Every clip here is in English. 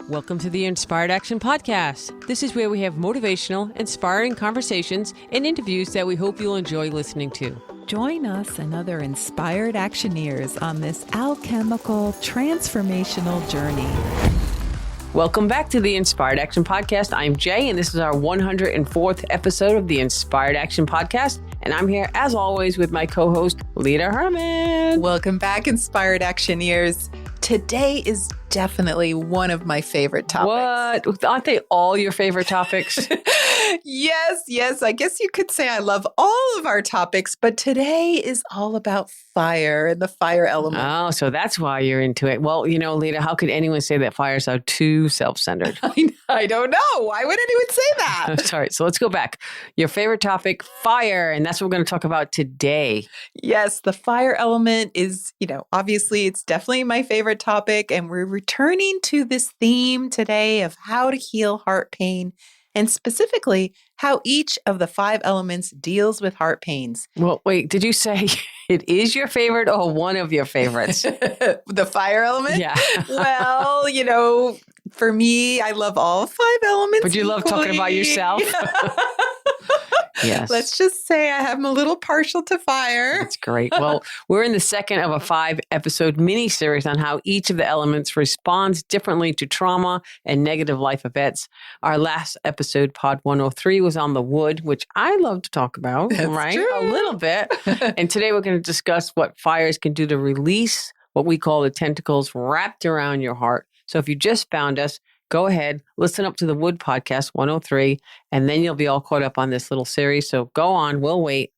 Welcome to the Inspired Action Podcast. This is where we have motivational, inspiring conversations and interviews that we hope you'll enjoy listening to. Join us and other inspired actioneers on this alchemical, transformational journey. Welcome back to the Inspired Action Podcast. I'm Jay, and this is our 104th episode of the Inspired Action Podcast. And I'm here, as always, with my co-host, Lita Herman. Welcome back, Inspired Actioneers. Today is definitely one of my favorite topics. What? Aren't they all your favorite topics? Yes. I guess you could say I love all of our topics, but today is all about fire and the fire element. Oh, so that's why you're into it. Well, you know, Lita, how could anyone say that fires are too self-centered? I don't know. Why would anyone say that? Sorry. So let's go back. Your favorite topic, fire. And that's what we're going to talk about today. Yes, the fire element is, obviously it's definitely my favorite topic. And we're returning to this theme today of how to heal heart pain, and specifically how each of the 5 elements deals with heart pains. Well, wait, did you say it is your favorite or one of your favorites? The fire element? Yeah. Well, for me, I love all 5 elements. But you love talking about yourself? Yes. Let's just say I am a little partial to fire. That's great. Well, we're in the second of a 5-episode mini-series on how each of the elements responds differently to trauma and negative life events. Our last episode, Pod 103, was on the wood, which I love to talk about, That's right? true. A little bit. And today we're going to discuss what fires can do to release what we call the tentacles wrapped around your heart. So if you just found us, go ahead, listen up to the Wood Podcast 103, and then you'll be all caught up on this little series. So go on, we'll wait.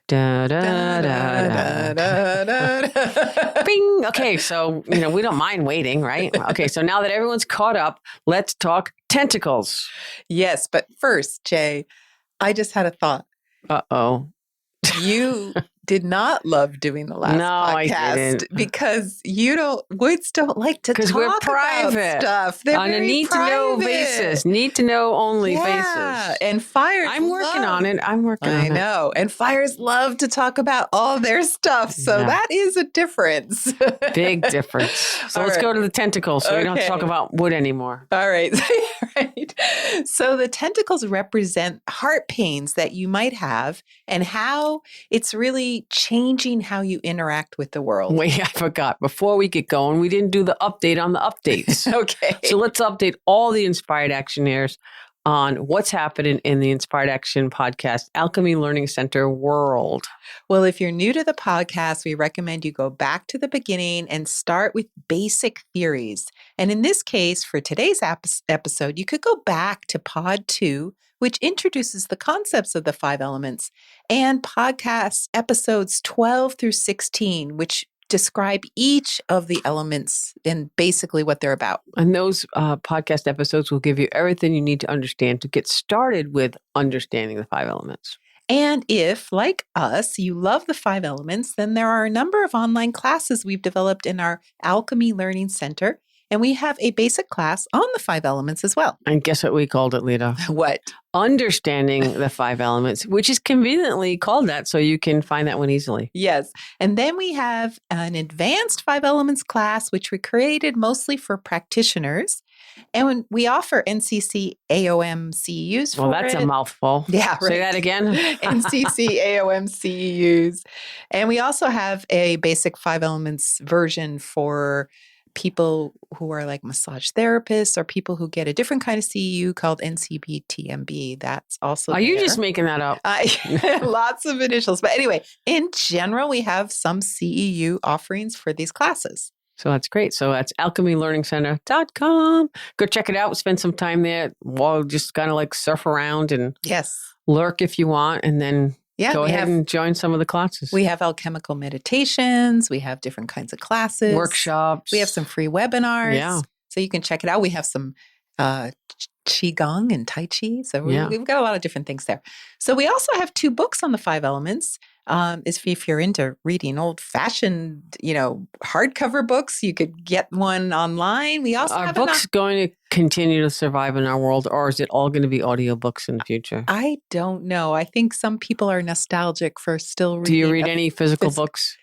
Da, da, da, da, da. Bing. Okay, so, we don't mind waiting, right? Okay, so now that everyone's caught up, let's talk tentacles. Yes, but first, Jay, I just had a thought. Uh-oh. You did not love doing the last podcast I didn't. because woods don't like to talk Because we're private. about stuff. They're on a very need-to-know private. basis. Need-to-know only basis. And fires I'm working on it. I know. And fires love to talk about all their stuff. So that is a difference. Big difference. So let's go to the tentacles so we don't have to talk about wood anymore. All right. Right. So the tentacles represent heart pains that you might have and how it's really changing how you interact with the world. Wait, I forgot. Before we get going, we didn't do the update on the updates. Okay. So let's update all the Inspired Actioneers on what's happening in the Inspired Action Podcast Alchemy Learning Center world. Well, if you're new to the podcast, we recommend you go back to the beginning and start with basic theories. And in this case, for today's episode, you could go back to Pod 2, which introduces the concepts of the 5 elements, and podcast episodes 12 through 16, which describe each of the elements and basically what they're about. And those podcast episodes will give you everything you need to understand to get started with understanding the 5 elements. And if, like us, you love the 5 elements, then there are a number of online classes we've developed in our Alchemy Learning Center. And we have a basic class on the 5 elements as well. And guess what we called it, Lita? What? Understanding the 5 elements, which is conveniently called that, so you can find that one easily. Yes. And then we have an advanced 5 elements class, which we created mostly for practitioners. And we offer NCC AOM CEUs for Well, that's a mouthful. Yeah, right. Say that again. NCC AOM CEUs. And we also have a basic 5 elements version for people who are like massage therapists or people who get a different kind of CEU called NCBTMB. That's also Are you just making that up? Lots of initials. But anyway, in general, we have some CEU offerings for these classes. So that's great. So that's alchemylearningscenter.com. Go check it out. Spend some time there. Well, just kind of like surf around and lurk if you want. And then go ahead and join some of the classes. We have alchemical meditations. We have different kinds of classes. Workshops. We have some free webinars. Yeah. So you can check it out. We have some Qigong and Tai Chi. So we've got a lot of different things there. So we also have 2 books on the 5 elements. If you're into reading old-fashioned, hardcover books, you could get one online. We also Are have books going to continue to survive in our world, or is it all going to be audiobooks in the future? I don't know. I think some people are nostalgic for still reading. Do you read any physical books?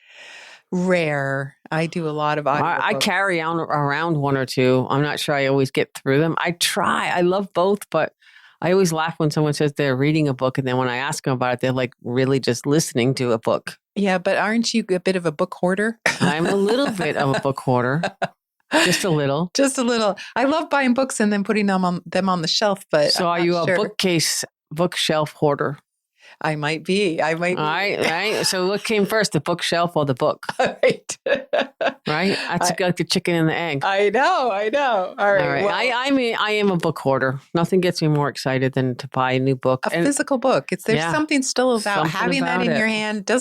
Rare. I do a lot of audiobooks. I carry on around one or two. I'm not sure I always get through them. I try. I love both, but I always laugh when someone says they're reading a book, and then when I ask them about it, they're like really just listening to a book. Yeah, but aren't you a bit of a book hoarder? I'm a little bit of a book hoarder. Just a little. Just a little. I love buying books and then putting them on the shelf, but So are you a bookshelf hoarder? I might be. All right. So what came first, the bookshelf or the book? Right. Right? That's like the chicken and the egg. I know. All right. All right. Well, I am a book hoarder. Nothing gets me more excited than to buy a new book. A physical book. There's something still about having that in your hand.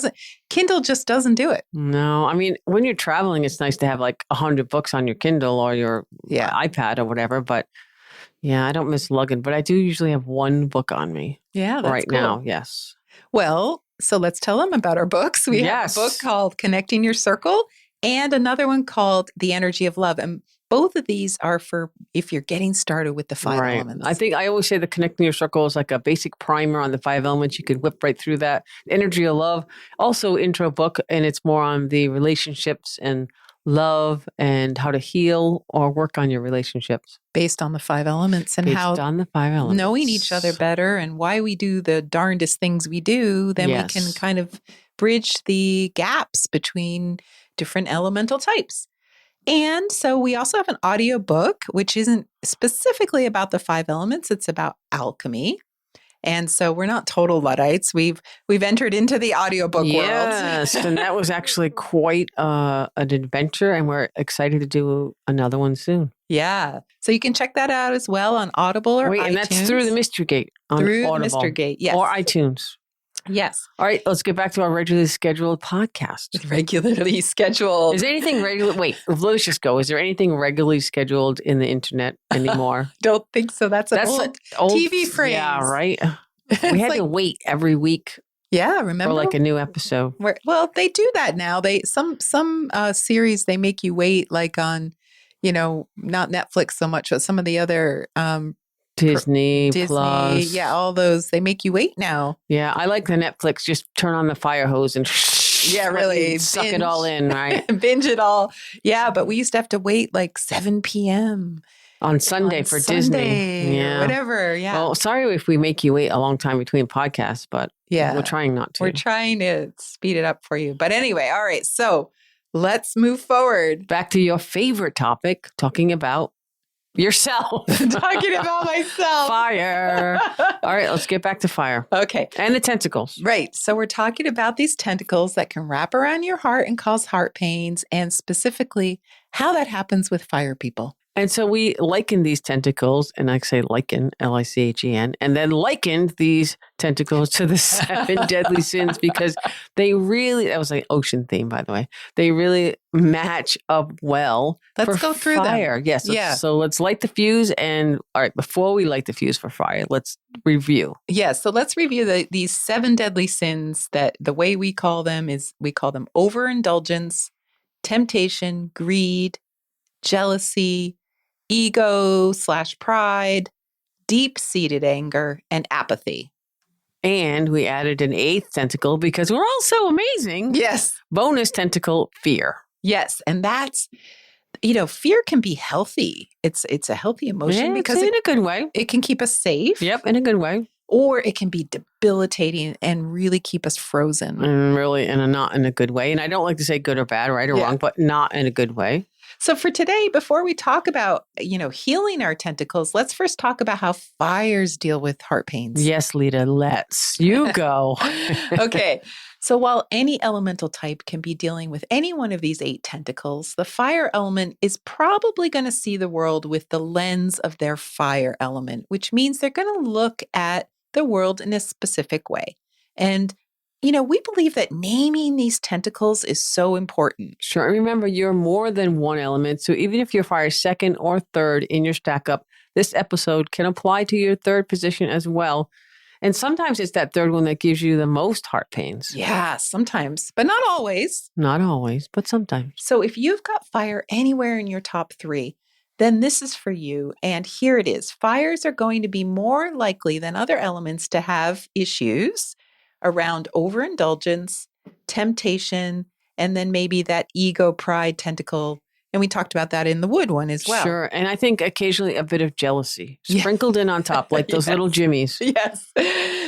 Kindle just doesn't do it. No. I mean, when you're traveling, it's nice to have like 100 books on your Kindle or your iPad or whatever. But yeah, I don't miss lugging. But I do usually have one book on me. Yeah, that's right cool. now. Yes. Well, so let's tell them about our books. We have a book called Connecting Your Circle and another one called The Energy of Love. And both of these are for if you're getting started with the 5 elements. I think I always say the Connecting Your Circle is like a basic primer on the 5 elements. You could whip right through that. Energy of Love, also intro book, and it's more on the relationships and love and how to heal or work on your relationships. Based on the 5 elements and on the 5 elements. Knowing each other better and why we do the darndest things we do, then we can kind of bridge the gaps between different elemental types. And so we also have an audio book, which isn't specifically about the 5 elements. It's about alchemy. And so we're not total Luddites. We've entered into the audiobook world. Yes, and that was actually quite an adventure, and we're excited to do another one soon. Yeah. So you can check that out as well on Audible or iTunes. And that's through the Mystery Gate on Audible. The Mystery Gate, yes. Or iTunes. Yes. All right, let's get back to our regularly scheduled podcast. Regularly scheduled. Is there anything regular? Wait, let's just go. Is there anything regularly scheduled in the internet anymore? Don't think so. That's an old TV phrase. Yeah, right. We had to wait every week. Yeah, remember? For like a new episode. Well, they do that now. Some series they make you wait, like on, not Netflix so much, but some of the other Disney Plus. Yeah, all those. They make you wait now. Yeah, I like the Netflix. Just turn on the fire hose and really suck it all in, right? Binge it all. Yeah, but we used to have to wait like 7 p.m. on Sunday for Disney. Yeah. Whatever. Yeah. Well, sorry if we make you wait a long time between podcasts, but we're trying not to. We're trying to speed it up for you. But anyway, all right. So let's move forward. Back to your favorite topic, talking about yourself. Talking about myself. Fire. All right, let's get back to fire. Okay. And the tentacles. Right. So we're talking about these tentacles that can wrap around your heart and cause heart pains, and specifically how that happens with fire people. And so we liken these tentacles, and I say liken, L-I-C-H-E-N, and then likened these tentacles to the 7 deadly sins because they really, that was an ocean theme, by the way, they really match up well. Let's go through fire. them. Yes. So let's light the fuse. And all right, before we light the fuse for fire, let's review. Yes. So let's review these 7 deadly sins that the way we call them is we call them over-indulgence, temptation, greed, jealousy, ego/pride, deep-seated anger, and apathy. And we added an 8th tentacle because we're all so amazing. Yes. Bonus tentacle, fear. Yes. And that's, fear can be healthy. It's a healthy emotion because in a good way. It can keep us safe. Yep, in a good way. Or it can be debilitating and really keep us frozen. And really not in a good way. And I don't like to say good or bad, right or wrong, but not in a good way. So for today, before we talk about, healing our tentacles, let's first talk about how fires deal with heart pains. Yes, Lita, let's. You go. Okay. So while any elemental type can be dealing with any one of these 8 tentacles, the fire element is probably going to see the world with the lens of their fire element, which means they're going to look at the world in a specific way. And we believe that naming these tentacles is so important. Sure. Remember, you're more than one element. So even if you're fire 2nd or 3rd in your stack up, this episode can apply to your 3rd position as well. And sometimes it's that 3rd one that gives you the most heart pains. Yeah, sometimes, but not always. Not always, but sometimes. So if you've got fire anywhere in your top 3, then this is for you. And here it is. Fires are going to be more likely than other elements to have issues around overindulgence, temptation, and then maybe that ego, pride tentacle. And we talked about that in the wood one as well. Sure. And I think occasionally a bit of jealousy Yeah. sprinkled in on top, like those little jimmies. Yes.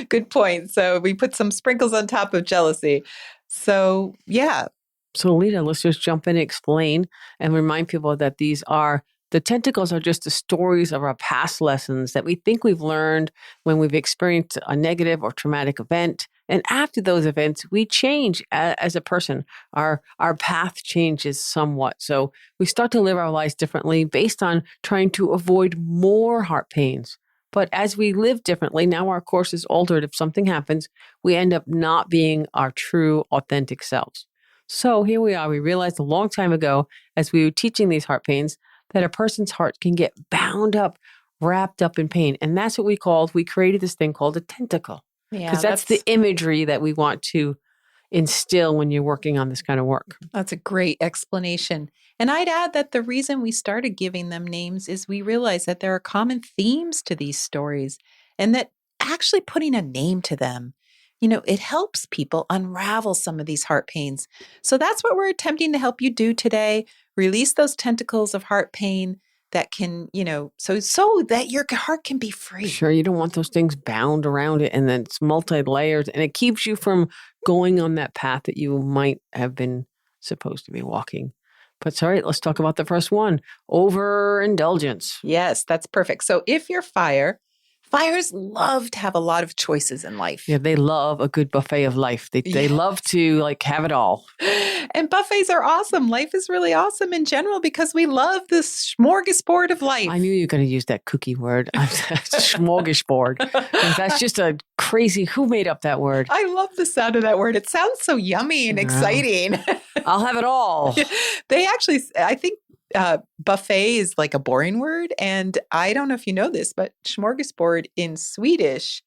Good point. So we put some sprinkles on top of jealousy. So, yeah. So, Lita, let's just jump in and explain and remind people that the tentacles are just the stories of our past lessons that we think we've learned when we've experienced a negative or traumatic event. And after those events, we change as a person. Our path changes somewhat. So we start to live our lives differently based on trying to avoid more heart pains. But as we live differently, now our course is altered. If something happens, we end up not being our true, authentic selves. So here we are. We realized a long time ago, as we were teaching these heart pains, that a person's heart can get bound up, wrapped up in pain. And that's what we created this thing called a tentacle. Yeah, Because that's the imagery that we want to instill when you're working on this kind of work. That's a great explanation. And I'd add that the reason we started giving them names is we realized that there are common themes to these stories and that actually putting a name to them, it helps people unravel some of these heart pains. So that's what we're attempting to help you do today. Release those tentacles of heart pain that can, so that your heart can be free. Sure, you don't want those things bound around it and then it's multi-layered and it keeps you from going on that path that you might have been supposed to be walking. But all right, let's talk about the first one, over-indulgence. Yes, that's perfect. So if you're fires love to have a lot of choices in life. Yeah, they love a good buffet of life. They love to have it all. And buffets are awesome. Life is really awesome in general because we love the smorgasbord of life. I knew you were going to use that cookie word. Smorgasbord. That's just a crazy, who made up that word? I love the sound of that word. It sounds so yummy and exciting. I'll have it all. They actually, I think buffet is like a boring word. And I don't know if you know this, but smorgasbord in Swedish,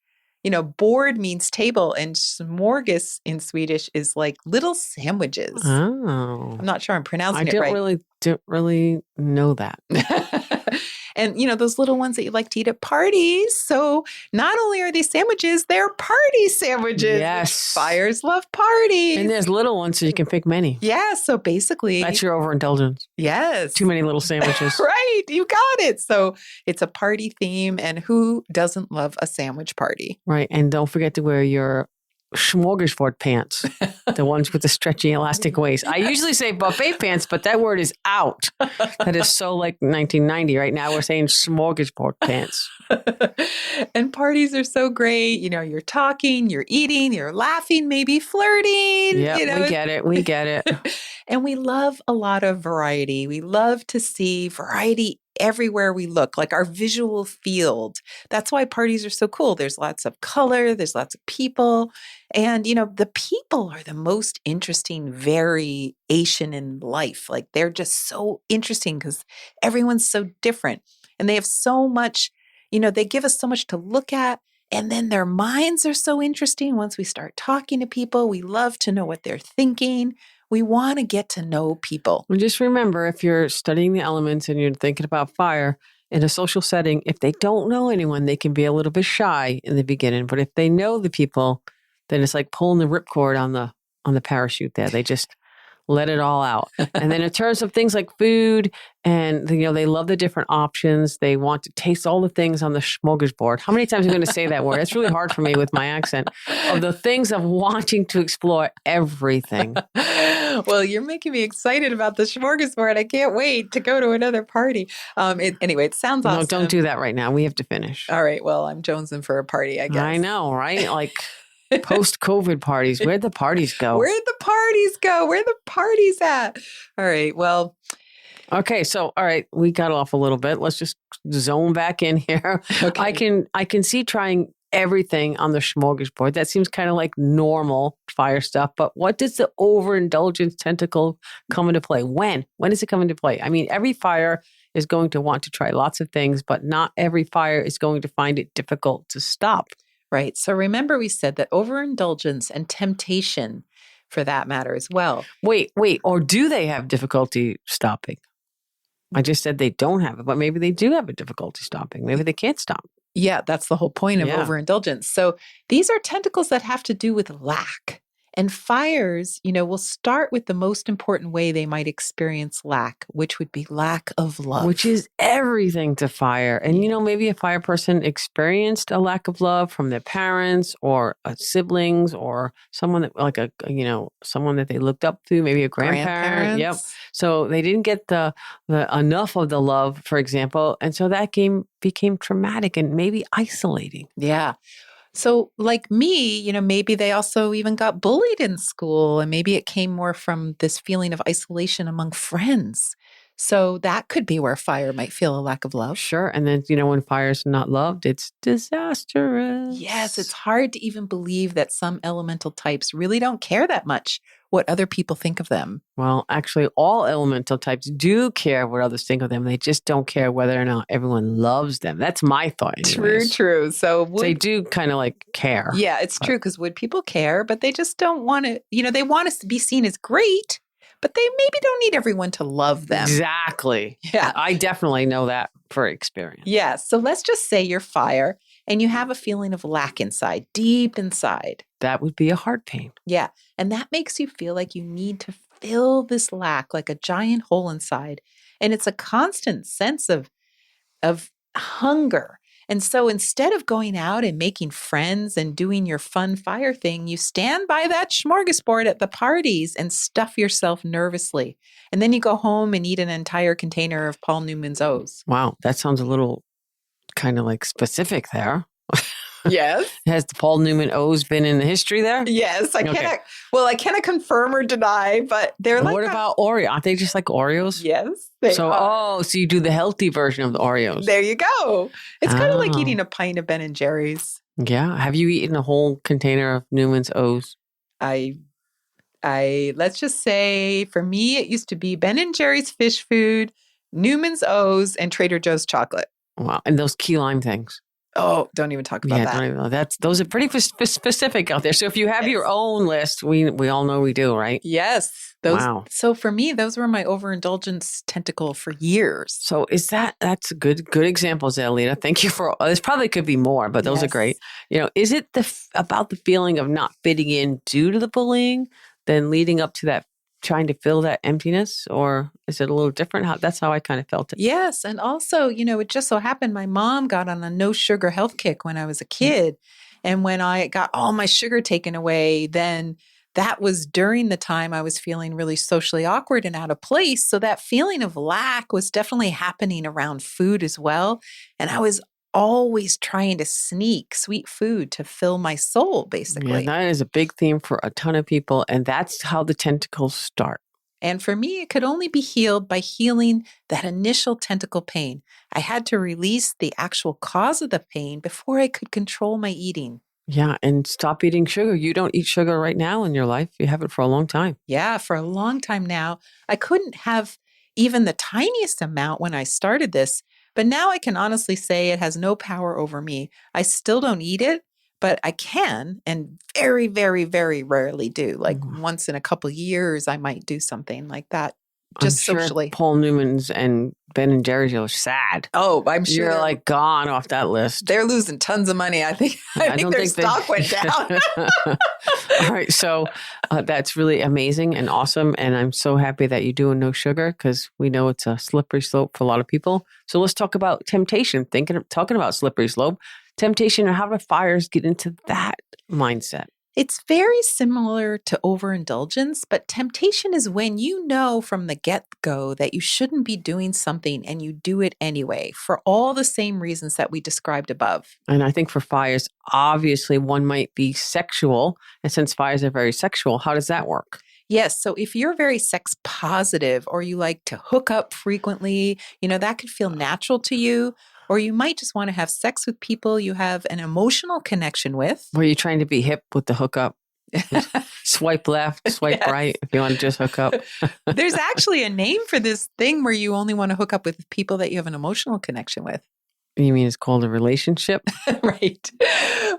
board means table and smorgas in Swedish is like little sandwiches. Oh. I'm not sure I'm pronouncing it right. I didn't really know that. And, those little ones that you like to eat at parties. So not only are they sandwiches, they're party sandwiches. Yes. Fires love parties. And there's little ones, so you can pick many. Yeah. So basically. That's your overindulgence. Yes. Too many little sandwiches. Right. You got it. So it's a party theme. And who doesn't love a sandwich party? Right. And don't forget to wear your Smorgasbord pants, the ones with the stretchy elastic waist. I usually say buffet pants, but that word is out. That is so like 1990. Right now we're saying smorgasbord pants. And parties are so great. You're talking, you're eating, you're laughing, maybe flirting. Yeah, we get it. And we love a lot of variety. We love to see variety everywhere we look, like our visual field. That's why parties are so cool. There's lots of color, there's lots of people. And, the people are the most interesting variation in life. Like they're just so interesting because everyone's so different. And they have so much, they give us so much to look at. And then their minds are so interesting. Once we start talking to people, we love to know what they're thinking. We want to get to know people. Well, just remember, if you're studying the elements and you're thinking about fire in a social setting, if they don't know anyone, they can be a little bit shy in the beginning. But if they know the people, then it's like pulling the ripcord on the parachute there. They just let it all out. And then in terms of things like food and, they love the different options. They want to taste all the things on the smorgasbord. How many times am I going to say that word? It's really hard for me with my accent. Of the things of wanting to explore everything. Well, you're making me excited about the smorgasbord. I can't wait to go to another party. Anyway, it sounds awesome. No, don't do that right now. We have to finish. All right. Well, I'm jonesing for a party, I guess. I know, right? Like post-COVID parties. Where'd the parties go? Where'd the parties go? Where the parties at? All right. Well. Okay. So, all right. We got off a little bit. Let's just zone back in here. Okay. I can see trying everything on the smorgasbord. That seems kind of like normal fire stuff. But what does the overindulgence tentacle come into play? When? When does it come into play? I mean, every fire is going to want to try lots of things, but not every fire is going to find it difficult to stop. Right. So remember we said that overindulgence and temptation, for that matter as well. Wait. Or do they have difficulty stopping? I just said they don't have it, but maybe they do have a difficulty stopping. Maybe they can't stop. Yeah, that's the whole point of overindulgence. So these are tentacles that have to do with lack. And fires, will start with the most important way they might experience lack, which would be lack of love. Which is everything to fire. And, maybe a fire person experienced a lack of love from their parents or siblings or someone that someone that they looked up to, maybe a grandparent. Yep. So they didn't get the enough of the love, for example. And so that became traumatic and maybe isolating. Yeah. So like me, maybe they also even got bullied in school, and maybe it came more from this feeling of isolation among friends. So that could be where fire might feel a lack of love. Sure. And then, when fire's not loved, it's disastrous. Yes, it's hard to even believe that some elemental types really don't care that much what other people think of them. Well, actually, all elemental types do care what others think of them. They just don't care whether or not everyone loves them. That's my thought. Anyways. True. So they do kind of care. Yeah, it's true, because would people care? But they just don't want to, they want us to be seen as great, but they maybe don't need everyone to love them. Exactly. Yeah. I definitely know that for experience. Yeah. So let's just say you're fire and you have a feeling of lack inside, deep inside. That would be a heart pain. Yeah. And that makes you feel like you need to fill this lack, like a giant hole inside. And it's a constant sense of hunger. And so instead of going out and making friends and doing your fun fire thing, you stand by that smorgasbord at the parties and stuff yourself nervously. And then you go home and eat an entire container of Paul Newman's O's. Wow. That sounds a little kind of specific there. Yes. Has the Paul Newman O's been in the history there? Yes. I cannot confirm or deny, but they're What about Oreo? Aren't they just like Oreos? Yes. So you do the healthy version of the Oreos. There you go. It's kind of like eating a pint of Ben and Jerry's. Yeah. Have you eaten a whole container of Newman's O's? I let's just say for me, it used to be Ben and Jerry's fish food, Newman's O's, and Trader Joe's chocolate. Wow. And those key lime things. Oh, don't even talk about that. Don't even, those are pretty specific out there. So if you have your own list, we all know we do, right? Yes. Wow. So for me, those were my overindulgence tentacle for years. So that's a good examples there, Lita. Thank you for, this probably could be more, but those are great. Is it about the feeling of not fitting in due to the bullying, then leading up to that, trying to fill that emptiness, or is it a little different? That's how I kind of felt it. Yes. And also, it just so happened my mom got on a no sugar health kick when I was a kid. And when I got all my sugar taken away, then that was during the time I was feeling really socially awkward and out of place. So that feeling of lack was definitely happening around food as well. And I was always trying to sneak sweet food to fill my soul, basically. Yeah, that is a big theme for a ton of people. And that's how the tentacles start. And for me, it could only be healed by healing that initial tentacle pain. I had to release the actual cause of the pain before I could control my eating. Yeah, and stop eating sugar. You don't eat sugar right now in your life. You haven't for a long time. Yeah, for a long time now. I couldn't have even the tiniest amount when I started this, but now I can honestly say it has no power over me. I still don't eat it, but I can, and very, very, very rarely do. Like once in a couple years, I might do something like that. Just I'm sure socially. Paul Newman's and Ben and Jerry's are sad. Oh, I'm sure you're gone off that list. They're losing tons of money. I think their stock went down. All right, so that's really amazing and awesome, and I'm so happy that you do a no sugar, because we know it's a slippery slope for a lot of people. So let's talk about temptation. Talking about slippery slope, temptation, and how do fires get into that mindset? It's very similar to overindulgence, but temptation is when you know from the get-go that you shouldn't be doing something and you do it anyway for all the same reasons that we described above. And I think for fires, obviously one might be sexual. And since fires are very sexual, how does that work? Yes. So if you're very sex positive or you like to hook up frequently, that could feel natural to you. Or you might just want to have sex with people you have an emotional connection with. Were you trying to be hip with the hookup? Swipe left, swipe right, if you want to just hook up. There's actually a name for this thing where you only want to hook up with people that you have an emotional connection with. You mean it's called a relationship? Right.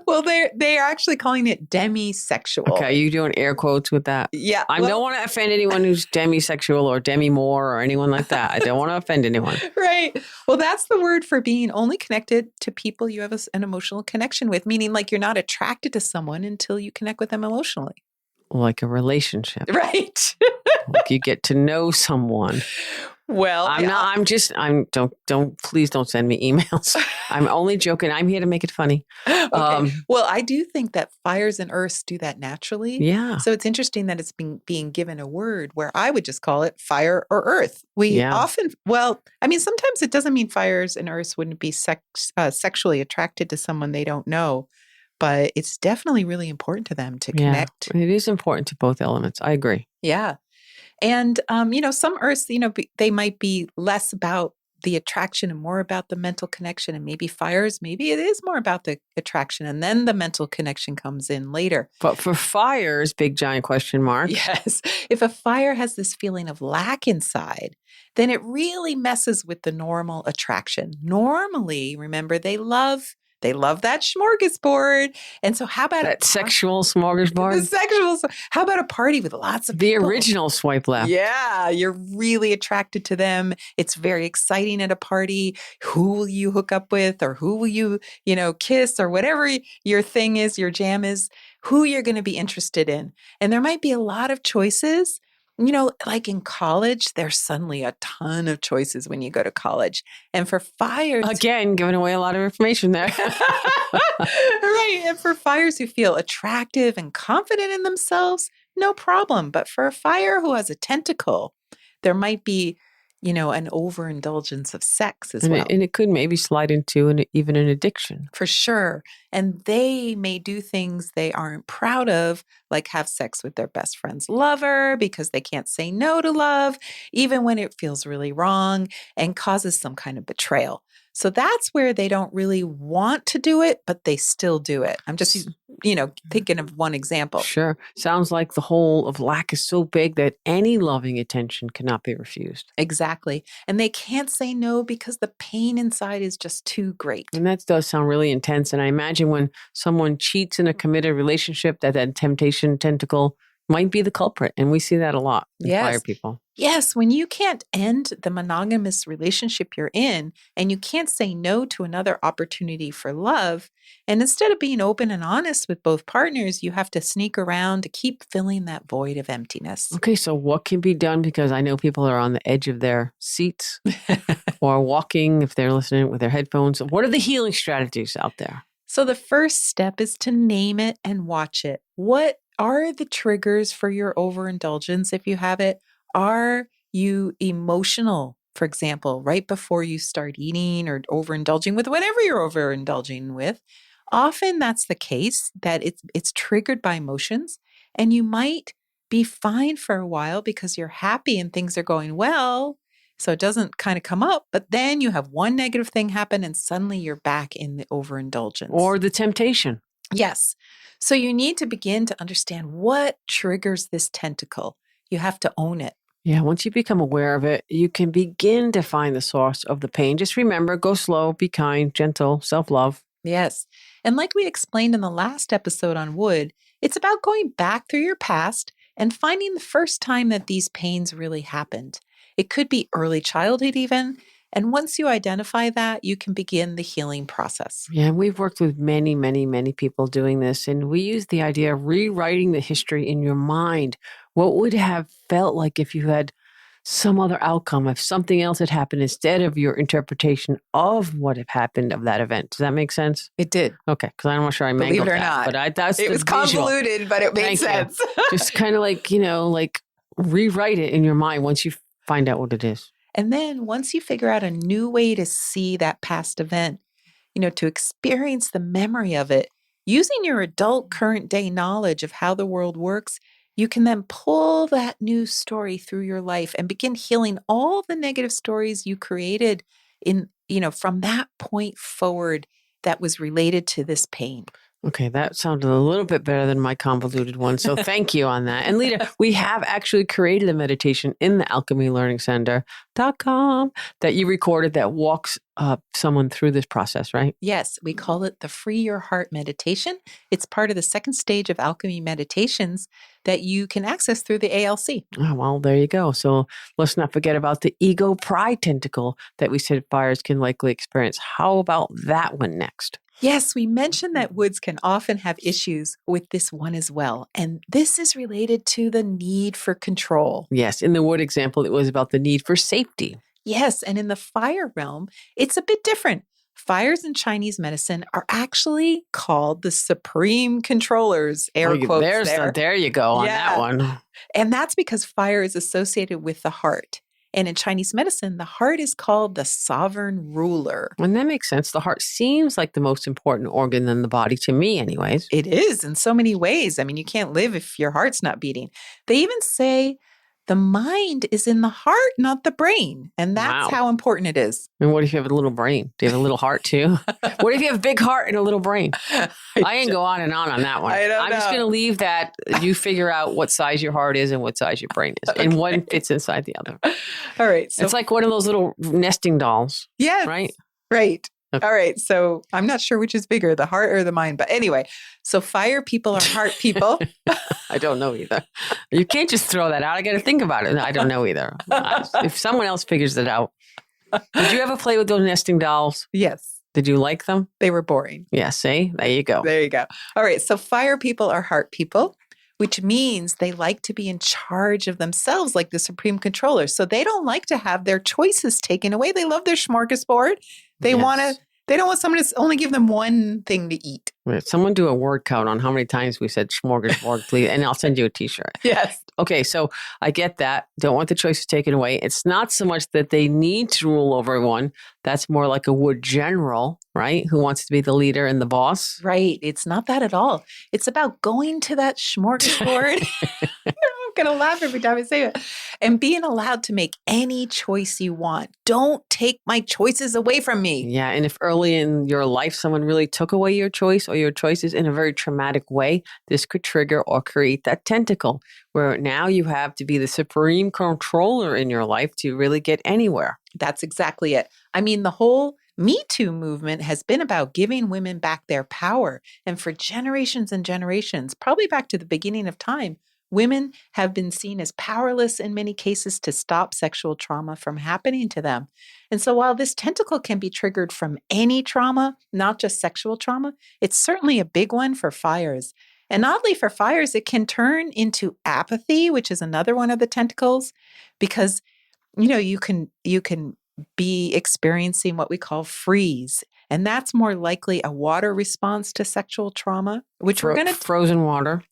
Well, they're actually calling it demi-sexual. Okay, you doing air quotes with that? Yeah. I don't want to offend anyone who's demi-sexual or demi-more or anyone like that. I don't want to offend anyone. Right. Well, that's the word for being only connected to people you have an emotional connection with, meaning like you're not attracted to someone until you connect with them emotionally. like a relationship. Right. Like you get to know someone. Well, Please don't send me emails. I'm only joking. I'm here to make it funny. Okay. Well, I do think that fires and earths do that naturally. Yeah. So it's interesting that it's being given a word where I would just call it fire or earth. We often, sometimes it doesn't mean fires and earths wouldn't be sexually attracted to someone they don't know, but it's definitely really important to them to connect. It is important to both elements. I agree. Yeah. And, some earths, they might be less about the attraction and more about the mental connection. And maybe fires, maybe it is more about the attraction. And then the mental connection comes in later. But for fires, big giant question mark. Yes. If a fire has this feeling of lack inside, then it really messes with the normal attraction. Normally, remember, they love that smorgasbord. And so how about that sexual smorgasbord? How about a party with lots of the people? original swipe left. Yeah, you're really attracted to them. It's very exciting at a party. Who will you hook up with, or who will you, kiss, or whatever your thing is, your jam is, who you're going to be interested in. And there might be a lot of choices. Like in college, there's suddenly a ton of choices when you go to college. And for fires... Again, giving away a lot of information there. Right. And for fires who feel attractive and confident in themselves, no problem. But for a fire who has a tentacle, there might be, an overindulgence of sex as well. And it could maybe slide into even an addiction. For sure. And they may do things they aren't proud of, like have sex with their best friend's lover because they can't say no to love, even when it feels really wrong and causes some kind of betrayal. So that's where they don't really want to do it, but they still do it. I'm just, thinking of one example. Sure. Sounds like the hole of lack is so big that any loving attention cannot be refused. Exactly. And they can't say no because the pain inside is just too great. And that does sound really intense. And I imagine when someone cheats in a committed relationship, that temptation tentacle might be the culprit. And we see that a lot in fire people. Yes, when you can't end the monogamous relationship you're in and you can't say no to another opportunity for love, and instead of being open and honest with both partners, you have to sneak around to keep filling that void of emptiness. Okay, so what can be done? Because I know people are on the edge of their seats or walking if they're listening with their headphones. What are the healing strategies out there? So the first step is to name it and watch it. What are the triggers for your overindulgence if you have it? Are you emotional, for example, right before you start eating or overindulging with whatever you're overindulging with? Often that's the case, that it's triggered by emotions, and you might be fine for a while because you're happy and things are going well, so it doesn't kind of come up, but then you have one negative thing happen and suddenly you're back in the overindulgence. Or the temptation. Yes. So you need to begin to understand what triggers this tentacle. You have to own it. Yeah, once you become aware of it, you can begin to find the source of the pain. Just remember, go slow, be kind, gentle, self-love. Yes. And like we explained in the last episode on wood, it's about going back through your past and finding the first time that these pains really happened. It could be early childhood even. And once you identify that, you can begin the healing process. Yeah, and we've worked with many, many, many people doing this. And we use the idea of rewriting the history in your mind. What would have felt like if you had some other outcome, if something else had happened instead of your interpretation of what had happened of that event? Does that make sense? It did. Okay, because I'm not sure I mangled Believe it or that. not. But it was convoluted, but it made sense. Just kind of like, rewrite it in your mind once you find out what it is. And then once you figure out a new way to see that past event, to experience the memory of it, using your adult current day knowledge of how the world works, you can then pull that new story through your life and begin healing all the negative stories you created from that point forward that was related to this pain. Okay, that sounded a little bit better than my convoluted one. So thank you on that. And Lita, we have actually created a meditation in the alchemylearningcenter.com that you recorded that walks someone through this process, right? Yes, we call it the Free Your Heart meditation. It's part of the second stage of alchemy meditations that you can access through the ALC. Oh, well, there you go. So let's not forget about the ego pride tentacle that we said fires can likely experience. How about that one next? Yes, we mentioned that woods can often have issues with this one as well. And this is related to the need for control. Yes, in the wood example, it was about the need for safety. Yes, and in the fire realm, it's a bit different. Fires in Chinese medicine are actually called the supreme controllers, air quotes there. There you go on that Yeah. one. And that's because fire is associated with the heart. And in Chinese medicine, the heart is called the sovereign ruler. And that makes sense. The heart seems like the most important organ in the body, to me anyways. It is in so many ways. I mean, you can't live if your heart's not beating. They even say the mind is in the heart, not the brain. And that's Wow. how important it is. And what if you have a little brain? Do you have a little heart too? What if you have a big heart and a little brain? I ain't go on and on that one. I'm just going to leave that. You figure out what size your heart is and what size your brain is. Okay. And one fits inside the other. All right. So it's like one of those little nesting dolls. Yeah. Right? Right. Okay. All right. So I'm not sure which is bigger, the heart or the mind. But anyway, so fire people are heart people. I don't know either. You can't just throw that out. I got to think about it. I don't know either. If someone else figures it out. Did you ever play with those nesting dolls? Yes. Did you like them? They were boring. Yeah. See? There you go. There you go. All right. So fire people are heart people, which means they like to be in charge of themselves like the supreme controller. So they don't like to have their choices taken away. They love their smorgasbord. They don't want someone to only give them one thing to eat. Someone do a word count on how many times we said smorgasbord, please, and I'll send you a t-shirt. Yes. Okay, so I get that. Don't want the choices taken away. It's not so much that they need to rule over everyone. That's more like a wood general, right? Who wants to be the leader and the boss. Right. It's not that at all. It's about going to that smorgasbord. I'm going to laugh every time I say it. And being allowed to make any choice you want. Don't take my choices away from me. Yeah. And if early in your life someone really took away your choice or your choices in a very traumatic way, this could trigger or create that tentacle where now you have to be the supreme controller in your life to really get anywhere. That's exactly it. I mean, the whole Me Too movement has been about giving women back their power. And for generations and generations, probably back to the beginning of time, women have been seen as powerless in many cases to stop sexual trauma from happening to them. And so while this tentacle can be triggered from any trauma, not just sexual trauma, it's certainly a big one for fires. And oddly for fires, it can turn into apathy, which is another one of the tentacles, because you can be experiencing what we call freeze. And that's more likely a water response to sexual trauma, which we're going to frozen water,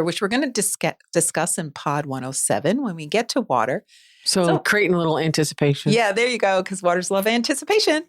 which we're going to discuss in Pod 107 when we get to water. So creating a little anticipation. Yeah, there you go, because waters love anticipation.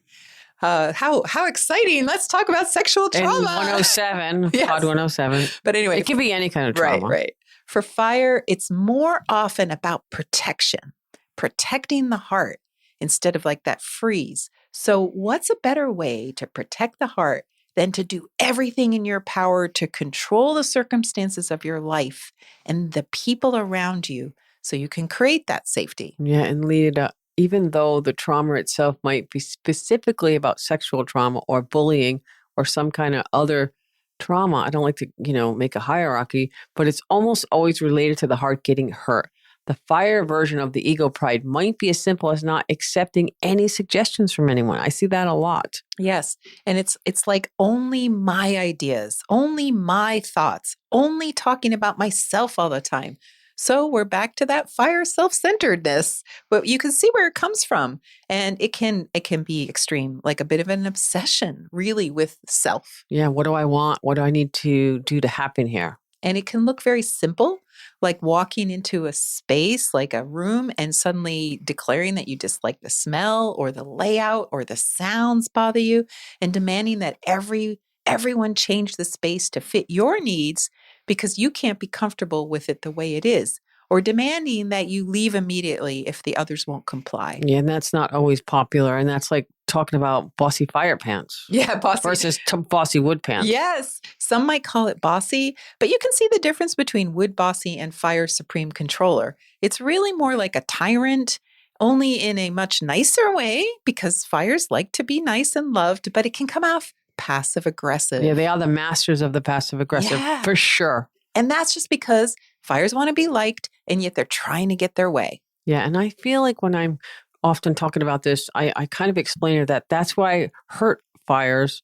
How exciting. Let's talk about sexual trauma. In 107, yes. Pod 107. But anyway. It can be any kind of trauma. Right. For fire, it's more often about protecting the heart instead of like that freeze. So what's a better way to protect the heart than to do everything in your power to control the circumstances of your life and the people around you so you can create that safety? Yeah, and lead it up. Even though the trauma itself might be specifically about sexual trauma or bullying or some kind of other trauma, I don't like to, make a hierarchy, but it's almost always related to the heart getting hurt. The fire version of the ego pride might be as simple as not accepting any suggestions from anyone. I see that a lot. Yes. And it's like only my ideas, only my thoughts, only talking about myself all the time. So we're back to that fire self-centeredness, but you can see where it comes from. And it can be extreme, like a bit of an obsession really with self. Yeah. What do I want? What do I need to do to happen here? And it can look very simple, like walking into a space, like a room, and suddenly declaring that you dislike the smell or the layout or the sounds bother you, and demanding that everyone change the space to fit your needs because you can't be comfortable with it the way it is, or demanding that you leave immediately if the others won't comply. Yeah, and that's not always popular. And that's like talking about bossy fire pants. Yeah, bossy. Versus bossy wood pants. Yes. Some might call it bossy, but you can see the difference between wood bossy and fire supreme controller. It's really more like a tyrant, only in a much nicer way, because fires like to be nice and loved, but it can come off passive aggressive. Yeah, they are the masters of the passive aggressive, for sure. And that's just because fires want to be liked, and yet they're trying to get their way. Yeah, and I feel like when I'm often talking about this, I kind of explain it that that's why hurt fires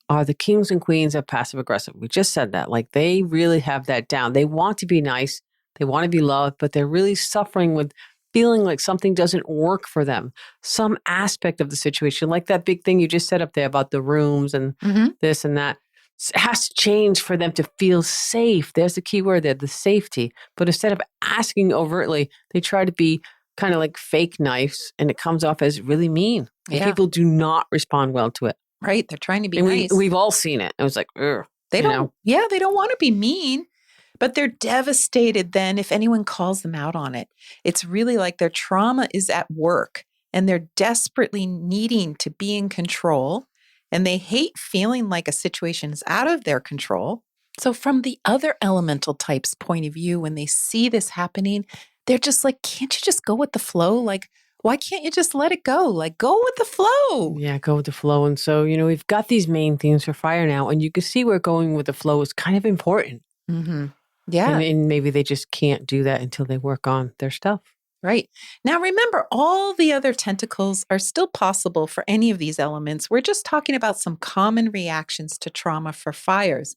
are the kings and queens of passive aggressive. We just said that. Like they really have that down. They want to be nice. They want to be loved, but they're really suffering with feeling like something doesn't work for them. Some aspect of the situation, like that big thing you just said up there about the rooms and this and that, it has to change for them to feel safe. There's the key word there, the safety. But instead of asking overtly, they try to be kind of like fake nice, and it comes off as really mean. And people do not respond well to it. Right. They're trying to be and nice. We've all seen it. It was like, ugh. They don't want to be mean, but they're devastated then if anyone calls them out on it. It's really like their trauma is at work and they're desperately needing to be in control, and they hate feeling like a situation is out of their control. So from the other elemental type's point of view, when they see this happening, they're just like, can't you just go with the flow? Like, why can't you just let it go? Like, go with the flow. Yeah, go with the flow. And so, we've got these main themes for fire now, and you can see where going with the flow is kind of important. Mm-hmm. Yeah. And maybe they just can't do that until they work on their stuff. Right. Now, remember, all the other tentacles are still possible for any of these elements. We're just talking about some common reactions to trauma for fires.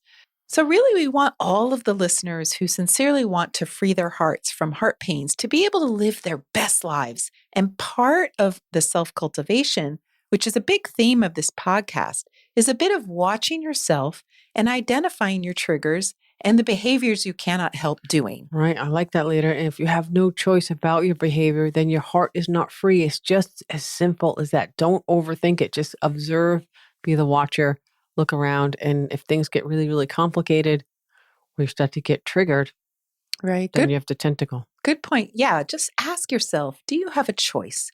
So really, we want all of the listeners who sincerely want to free their hearts from heart pains to be able to live their best lives. And part of the self-cultivation, which is a big theme of this podcast, is a bit of watching yourself and identifying your triggers and the behaviors you cannot help doing. Right. I like that, Leader. And if you have no choice about your behavior, then your heart is not free. It's just as simple as that. Don't overthink it. Just observe, be the watcher, look around. And if things get really, really complicated or you start to get triggered, right, then you have to tentacle. Good point. Yeah. Just ask yourself, do you have a choice?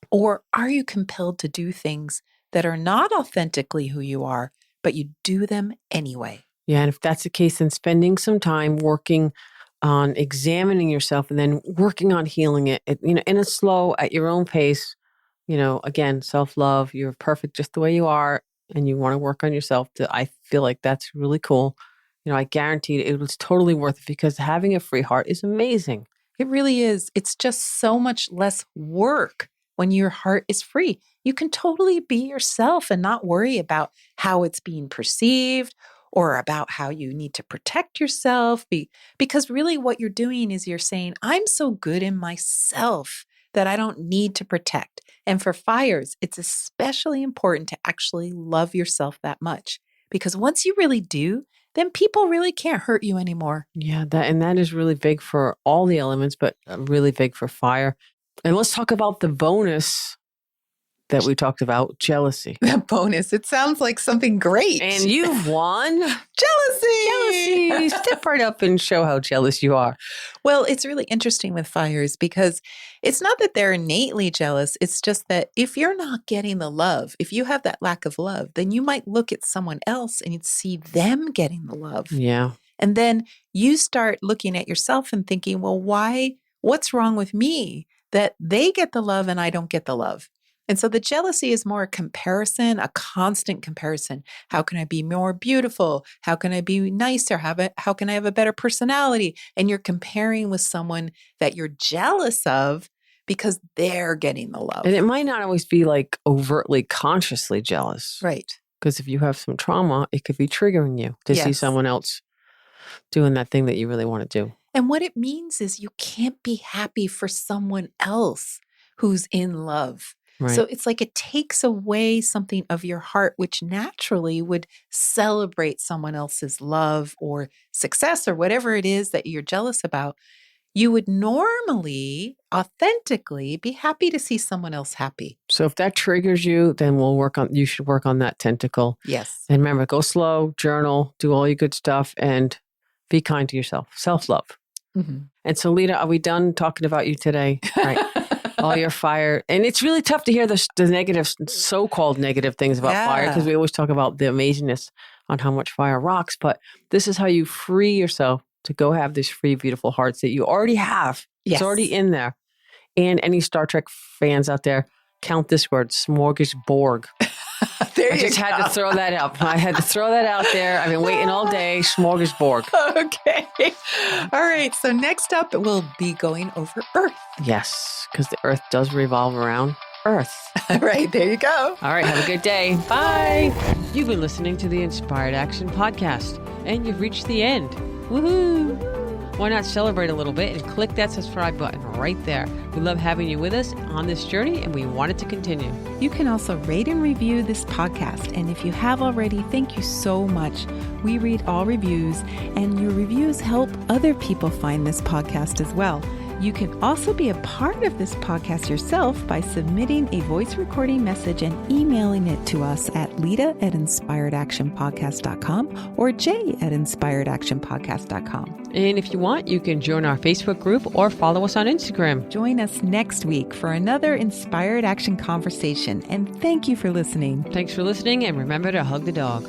Or are you compelled to do things that are not authentically who you are, but you do them anyway? Yeah, and if that's the case, then spending some time working on examining yourself and then working on healing it, in a slow, at your own pace. Again, self-love, you're perfect just the way you are, and you want to work on yourself. I feel like that's really cool. I guarantee it was totally worth it, because having a free heart is amazing. It really is. It's just so much less work when your heart is free. You can totally be yourself and not worry about how it's being perceived or about how you need to protect yourself. Because really what you're doing is you're saying, I'm so good in myself that I don't need to protect. And for fires, it's especially important to actually love yourself that much. Because once you really do, then people really can't hurt you anymore. Yeah, that is really big for all the elements, but really big for fire. And let's talk about the bonus that we talked about, jealousy. The bonus. It sounds like something great. And you've won. Jealousy. Step right up and show how jealous you are. Well, it's really interesting with fires because it's not that they're innately jealous. It's just that if you're not getting the love, if you have that lack of love, then you might look at someone else and you'd see them getting the love. Yeah. And then you start looking at yourself and thinking, well, what's wrong with me that they get the love and I don't get the love? And so the jealousy is more a comparison, a constant comparison. How can I be more beautiful? How can I be nicer? How can I have a better personality? And you're comparing with someone that you're jealous of because they're getting the love. And it might not always be like overtly consciously jealous. Right. Because if you have some trauma, it could be triggering you to see someone else doing that thing that you really want to do. And what it means is you can't be happy for someone else who's in love. Right. So it's like it takes away something of your heart, which naturally would celebrate someone else's love or success or whatever it is that you're jealous about. You would normally, authentically be happy to see someone else happy. So if that triggers you, then you should work on that tentacle. Yes. And remember, go slow, journal, do all your good stuff, and be kind to yourself. Self-love. Mm-hmm. And so, Lita, are we done talking about you today? Right. All your fire. And it's really tough to hear the negative, so-called negative things about fire, because we always talk about the amazingness on how much fire rocks. But this is how you free yourself to go have these free, beautiful hearts that you already have. Yes. It's already in there. And any Star Trek fans out there, count this word, Smorgasbord. I just had to throw that out. I had to throw that out there. I've been waiting all day. Smorgasbord. Okay. All right. So next up, we'll be going over Earth. Yes, because the Earth does revolve around earth. Right, there you go. All right, have a good day. Bye. You've been listening to the Inspired Action Podcast, and you've reached the end. Woohoo! Why not celebrate a little bit and click that subscribe button right there? We love having you with us on this journey, and we want it to continue. You can also rate and review this podcast. And if you have already, thank you so much. We read all reviews, and your reviews help other people find this podcast as well. You can also be a part of this podcast yourself by submitting a voice recording message and emailing it to us at lita@inspiredactionpodcast.com or jay@inspiredactionpodcast.com. And if you want, you can join our Facebook group or follow us on Instagram. Join us next week for another Inspired Action conversation. And thank you for listening. Thanks for listening, and remember to hug the dog.